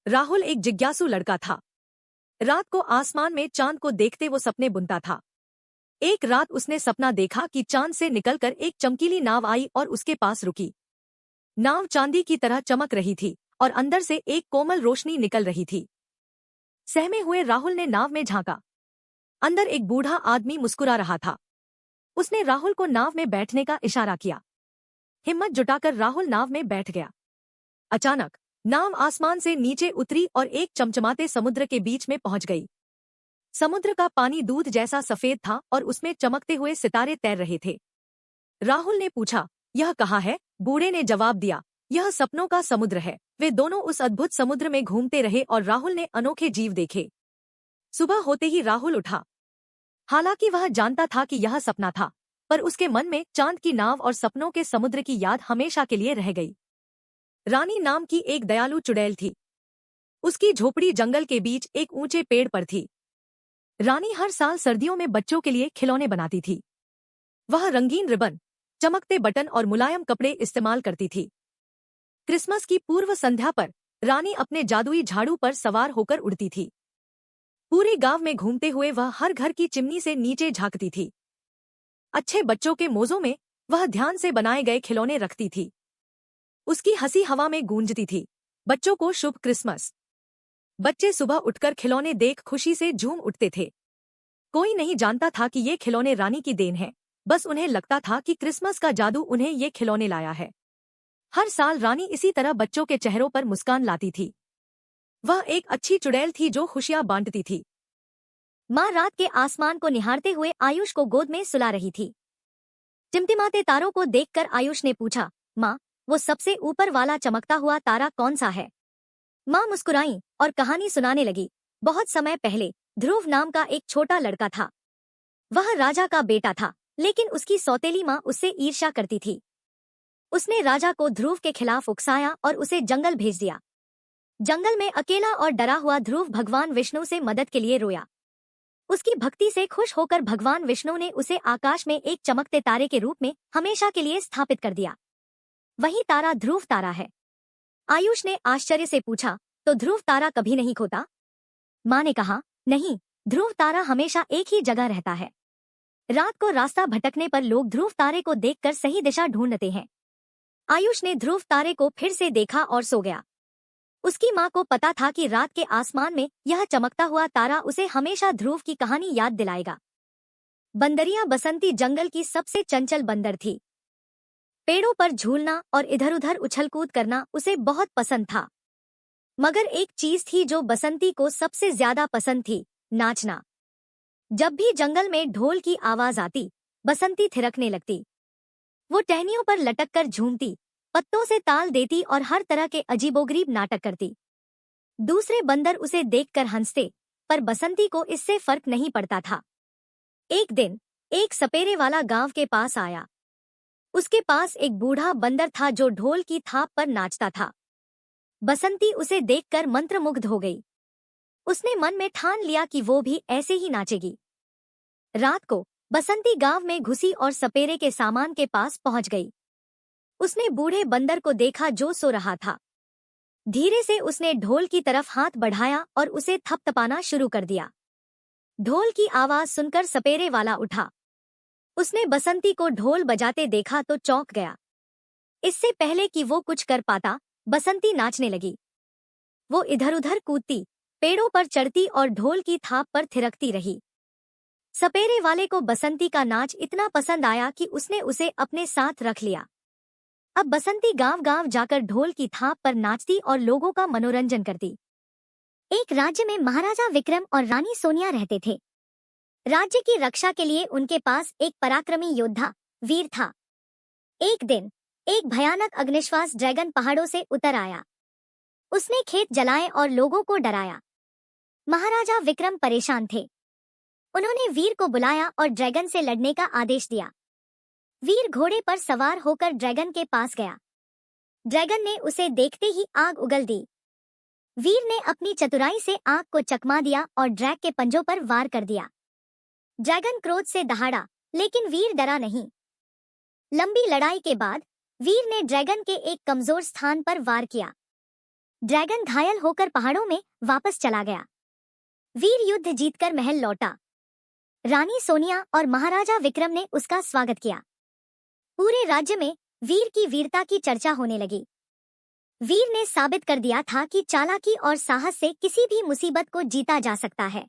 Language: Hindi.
राहुल एक जिज्ञासु लड़का था। रात को आसमान में चांद को देखते वो सपने बुनता था। एक रात उसने सपना देखा कि चांद से निकलकर एक चमकीली नाव आई और उसके पास रुकी। नाव चांदी की तरह चमक रही थी और अंदर से एक कोमल रोशनी निकल रही थी। सहमे हुए राहुल ने नाव में झांका। अंदर एक बूढ़ा आदमी मुस्कुरा रहा था। उसने राहुल को नाव में बैठने का इशारा किया। हिम्मत जुटाकर राहुल नाव में बैठ गया। अचानक नाव आसमान से नीचे उतरी और एक चमचमाते समुद्र के बीच में पहुंच गई। समुद्र का पानी दूध जैसा सफेद था और उसमें चमकते हुए सितारे तैर रहे थे। राहुल ने पूछा, यह कहाँ है? बूढ़े ने जवाब दिया, यह सपनों का समुद्र है। वे दोनों उस अद्भुत समुद्र में घूमते रहे और राहुल ने अनोखे जीव देखे। सुबह होते ही राहुल उठा। हालांकि वह जानता था कि यह सपना था, पर उसके मन में चांद की नाव और सपनों के समुद्र की याद हमेशा के लिए रह गई। रानी नाम की एक दयालु चुड़ैल थी। उसकी झोपड़ी जंगल के बीच एक ऊंचे पेड़ पर थी। रानी हर साल सर्दियों में बच्चों के लिए खिलौने बनाती थी। वह रंगीन रिबन, चमकते बटन और मुलायम कपड़े इस्तेमाल करती थी। क्रिसमस की पूर्व संध्या पर रानी अपने जादुई झाड़ू पर सवार होकर उड़ती थी। पूरे गांव में घूमते हुए वह हर घर की चिमनी से नीचे झांकती थी। अच्छे बच्चों के मोज़ों में वह ध्यान से बनाए गए खिलौने रखती थी। उसकी हंसी हवा में गूंजती थी, बच्चों को शुभ क्रिसमस। बच्चे सुबह उठकर खिलौने देख खुशी से झूम उठते थे। कोई नहीं जानता था कि ये खिलौने रानी की देन है, बस उन्हें लगता था कि क्रिसमस का जादू उन्हें ये खिलौने लाया है। हर साल रानी इसी तरह बच्चों के चेहरों पर मुस्कान लाती थी। वह एक अच्छी चुड़ैल थी जो खुशियां बांटती थी। माँ रात के आसमान को निहारते हुए आयुष को गोद में सुला रही थी। टिमटिमाते तारों को देखकर आयुष ने पूछा, माँ, वो सबसे ऊपर वाला चमकता हुआ तारा कौन सा है? माँ मुस्कुराई और कहानी सुनाने लगी। बहुत समय पहले ध्रुव नाम का एक छोटा लड़का था। वह राजा का बेटा था, लेकिन उसकी सौतेली माँ उससे ईर्ष्या करती थी। उसने राजा को ध्रुव के खिलाफ उकसाया और उसे जंगल भेज दिया। जंगल में अकेला और डरा हुआ ध्रुव भगवान विष्णु से मदद के लिए रोया। उसकी भक्ति से खुश होकर भगवान विष्णु ने उसे आकाश में एक चमकते तारे के रूप में हमेशा के लिए स्थापित कर दिया। वही तारा ध्रुव तारा है। आयुष ने आश्चर्य से पूछा, तो ध्रुव तारा कभी नहीं खोता? माँ ने कहा, नहीं, ध्रुव तारा हमेशा एक ही जगह रहता है। रात को रास्ता भटकने पर लोग ध्रुव तारे को देखकर सही दिशा ढूंढते हैं। आयुष ने ध्रुव तारे को फिर से देखा और सो गया। उसकी माँ को पता था कि रात के आसमान में यह चमकता हुआ तारा उसे हमेशा ध्रुव की कहानी याद दिलाएगा। बंदरिया बसंती जंगल की सबसे चंचल बंदर थी। पेड़ों पर झूलना और इधर उधर उछल-कूद करना उसे बहुत पसंद था। मगर एक चीज थी जो बसंती को सबसे ज्यादा पसंद थी, नाचना। जब भी जंगल में ढोल की आवाज आती, बसंती थिरकने लगती। वो टहनियों पर लटककर झूमती, पत्तों से ताल देती और हर तरह के अजीबोगरीब नाटक करती। दूसरे बंदर उसे देखकर हंसते, पर बसंती को इससे फर्क नहीं पड़ता था। एक दिन एक सपेरे वाला गांव के पास आया। उसके पास एक बूढ़ा बंदर था जो ढोल की थाप पर नाचता था। बसंती उसे देखकर मंत्रमुग्ध हो गई। उसने मन में ठान लिया कि वो भी ऐसे ही नाचेगी। रात को बसंती गांव में घुसी और सपेरे के सामान के पास पहुंच गई। उसने बूढ़े बंदर को देखा जो सो रहा था। धीरे से उसने ढोल की तरफ हाथ बढ़ाया और उसे थपथपाना शुरू कर दिया। ढोल की आवाज सुनकर सपेरे वाला उठा। उसने बसंती को ढोल बजाते देखा तो चौंक गया। इससे पहले कि वो कुछ कर पाता, बसंती नाचने लगी। वो इधर उधर कूदती, पेड़ों पर चढ़ती और ढोल की थाप पर थिरकती रही। सपेरे वाले को बसंती का नाच इतना पसंद आया कि उसने उसे अपने साथ रख लिया। अब बसंती गांव-गांव जाकर ढोल की थाप पर नाचती और लोगों का मनोरंजन करती। एक राज्य में महाराजा विक्रम और रानी सोनिया रहते थे। राज्य की रक्षा के लिए उनके पास एक पराक्रमी योद्धा, वीर था। एक दिन एक भयानक अग्निश्वास ड्रैगन पहाड़ों से उतर आया। उसने खेत जलाए और लोगों को डराया। महाराजा विक्रम परेशान थे। उन्होंने वीर को बुलाया और ड्रैगन से लड़ने का आदेश दिया। वीर घोड़े पर सवार होकर ड्रैगन के पास गया। ड्रैगन ने उसे देखते ही आग उगल दी। वीर ने अपनी चतुराई से आग को चकमा दिया और ड्रैग के पंजों पर वार कर दिया। ड्रैगन क्रोध से दहाड़ा, लेकिन वीर डरा नहीं। लंबी लड़ाई के बाद वीर ने ड्रैगन के एक कमजोर स्थान पर वार किया। ड्रैगन घायल होकर पहाड़ों में वापस चला गया। वीर युद्ध जीतकर महल लौटा। रानी सोनिया और महाराजा विक्रम ने उसका स्वागत किया। पूरे राज्य में वीर की वीरता की चर्चा होने लगी। वीर ने साबित कर दिया था कि चालाकी और साहस से किसी भी मुसीबत को जीता जा सकता है।